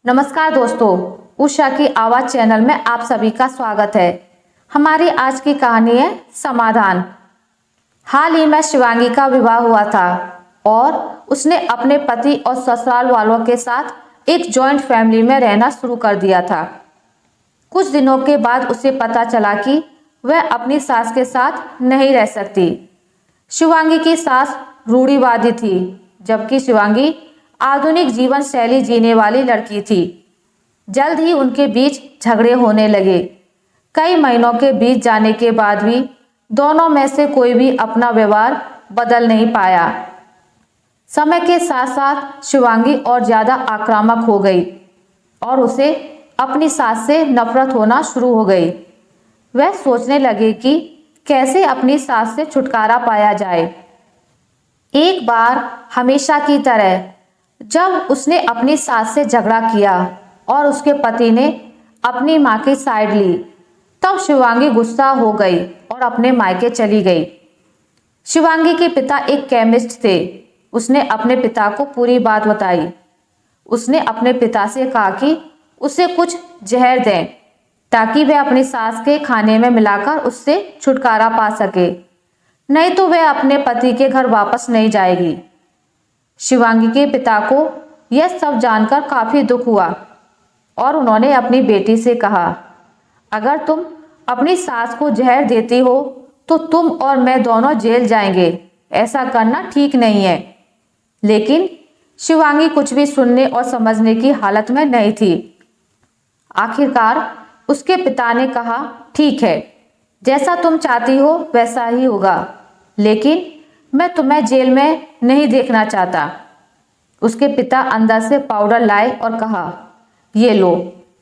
नमस्कार दोस्तों, उषा की आवाज चैनल में आप सभी का स्वागत है। हमारी आज की कहानी है समाधान। हाल ही में शिवांगी का विवाह हुआ था और उसने अपने पति और ससुराल वालों के साथ एक जॉइंट फैमिली में रहना शुरू कर दिया था। कुछ दिनों के बाद उसे पता चला कि वह अपनी सास के साथ नहीं रह सकती। शिवांगी की सास रूढ़िवादी थी, जबकि शिवांगी आधुनिक जीवन शैली जीने वाली लड़की थी। जल्द ही उनके बीच झगड़े होने लगे। कई महीनों के बीत जाने के बाद भी दोनों में से कोई भी अपना व्यवहार बदल नहीं पाया। समय के साथ साथ शिवांगी और ज्यादा आक्रामक हो गई और उसे अपनी सास से नफरत होना शुरू हो गई। वह सोचने लगे कि कैसे अपनी सास से छुटकारा पाया जाए। एक बार हमेशा की तरह जब उसने अपनी सास से झगड़ा किया और उसके पति ने अपनी मां की साइड ली, तब शिवांगी गुस्सा हो गई और अपने मायके चली गई। शिवांगी के पिता एक केमिस्ट थे। उसने अपने पिता को पूरी बात बताई। उसने अपने पिता से कहा कि उसे कुछ जहर दें ताकि वह अपनी सास के खाने में मिलाकर उससे छुटकारा पा सके, नहीं तो वह अपने पति के घर वापस नहीं जाएगी। शिवांगी के पिता को यह सब जानकर काफी दुख हुआ और उन्होंने अपनी बेटी से कहा, अगर तुम अपनी सास को जहर देती हो तो तुम और मैं दोनों जेल जाएंगे। ऐसा करना ठीक नहीं है। लेकिन शिवांगी कुछ भी सुनने और समझने की हालत में नहीं थी। आखिरकार उसके पिता ने कहा, ठीक है, जैसा तुम चाहती हो वैसा ही होगा, लेकिन मैं तुम्हें जेल में नहीं देखना चाहता। उसके पिता अंदर से पाउडर लाए और कहा, ये लो,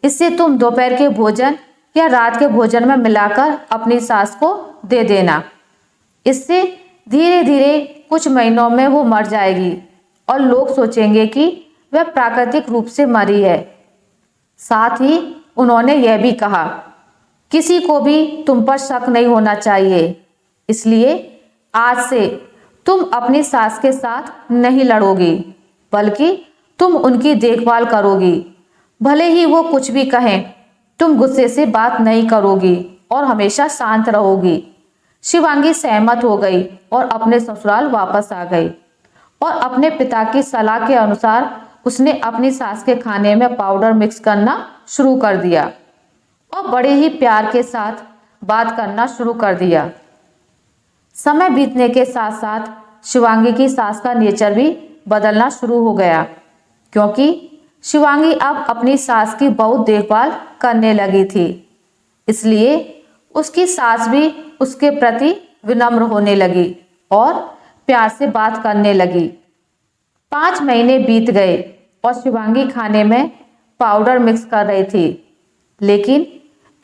इससे तुम दोपहर के भोजन या रात के भोजन में मिलाकर अपनी सास को दे देना। इससे धीरे धीरे कुछ महीनों में वो मर जाएगी और लोग सोचेंगे कि वह प्राकृतिक रूप से मरी है। साथ ही उन्होंने यह भी कहा, किसी को भी तुम पर शक नहीं होना चाहिए, इसलिए आज से तुम अपनी सास के साथ नहीं लड़ोगी, बल्कि तुम उनकी देखभाल करोगी। भले ही वो कुछ भी कहें, तुम गुस्से से बात नहीं करोगी और हमेशा शांत रहोगी। शिवांगी सहमत हो गई और अपने ससुराल वापस आ गई और अपने पिता की सलाह के अनुसार उसने अपनी सास के खाने में पाउडर मिक्स करना शुरू कर दिया और बड़े ही प्यार के साथ बात करना शुरू कर दिया। समय बीतने के साथ साथ शिवांगी की सास का नेचर भी बदलना शुरू हो गया, क्योंकि शिवांगी अब अपनी सास की बहुत देखभाल करने लगी थी। इसलिए उसकी सास भी उसके प्रति विनम्र होने लगी और प्यार से बात करने लगी। 5 महीने बीत गए और शिवांगी खाने में पाउडर मिक्स कर रही थी, लेकिन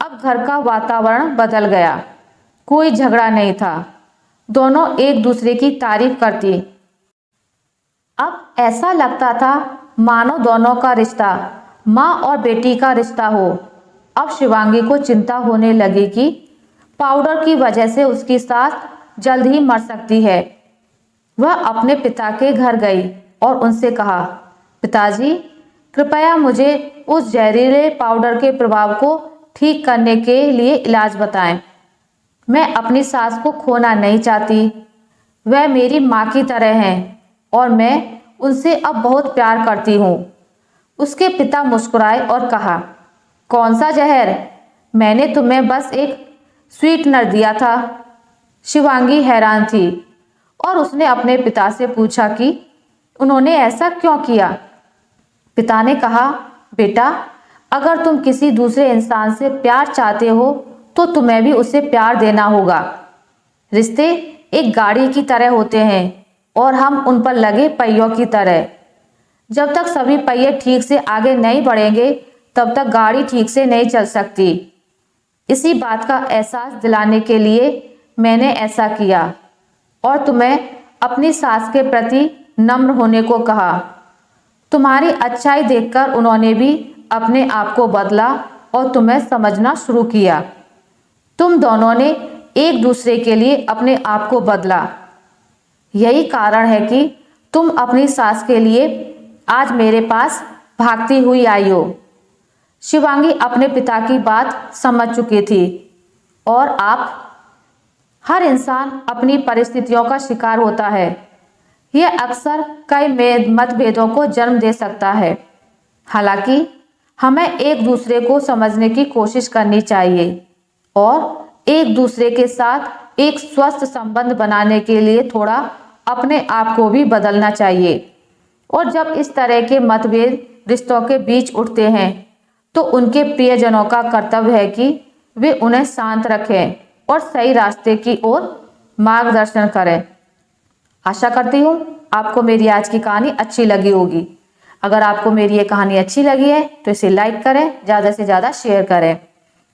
अब घर का वातावरण बदल गया। कोई झगड़ा नहीं था, दोनों एक दूसरे की तारीफ करती। अब ऐसा लगता था मानो दोनों का रिश्ता माँ और बेटी का रिश्ता हो। अब शिवांगी को चिंता होने लगी कि पाउडर की वजह से उसकी सास जल्द ही मर सकती है। वह अपने पिता के घर गई और उनसे कहा, पिताजी, कृपया मुझे उस जहरीले पाउडर के प्रभाव को ठीक करने के लिए इलाज बताएं। मैं अपनी सास को खोना नहीं चाहती। वह मेरी माँ की तरह हैं और मैं उनसे अब बहुत प्यार करती हूँ। उसके पिता मुस्कुराए और कहा, कौन सा जहर? मैंने तुम्हें बस एक स्वीटनर दिया था। शिवांगी हैरान थी और उसने अपने पिता से पूछा कि उन्होंने ऐसा क्यों किया। पिता ने कहा, बेटा, अगर तुम किसी दूसरे इंसान से प्यार चाहते हो तो तुम्हें भी उसे प्यार देना होगा। रिश्ते एक गाड़ी की तरह होते हैं और हम उन पर लगे पहियों की तरह। जब तक सभी पहिए ठीक से आगे नहीं बढ़ेंगे तब तक गाड़ी ठीक से नहीं चल सकती। इसी बात का एहसास दिलाने के लिए मैंने ऐसा किया और तुम्हें अपनी सास के प्रति नम्र होने को कहा। तुम्हारी अच्छाई देखकर उन्होंने भी अपने आप को बदला और तुम्हें समझना शुरू किया। तुम दोनों ने एक दूसरे के लिए अपने आप को बदला। यही कारण है कि तुम अपनी सास के लिए आज मेरे पास भागती हुई आई हो। शिवांगी अपने पिता की बात समझ चुकी थी और आप हर इंसान अपनी परिस्थितियों का शिकार होता है। यह अक्सर कई मतभेदों को जन्म दे सकता है। हालांकि हमें एक दूसरे को समझने की कोशिश करनी चाहिए और एक दूसरे के साथ एक स्वस्थ संबंध बनाने के लिए थोड़ा अपने आप को भी बदलना चाहिए। और जब इस तरह के मतभेद रिश्तों के बीच उठते हैं तो उनके प्रियजनों का कर्तव्य है कि वे उन्हें शांत रखें और सही रास्ते की ओर मार्गदर्शन करें। आशा करती हूँ आपको मेरी आज की कहानी अच्छी लगी होगी। अगर आपको मेरी ये कहानी अच्छी लगी है तो इसे लाइक करें, ज़्यादा से ज़्यादा शेयर करें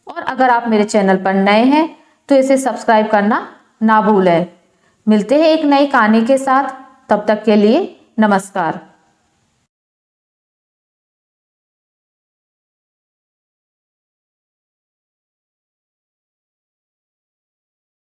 और अगर आप मेरे चैनल पर नए हैं तो इसे सब्सक्राइब करना ना भूलें। मिलते हैं एक नई कहानी के साथ, तब तक के लिए नमस्कार।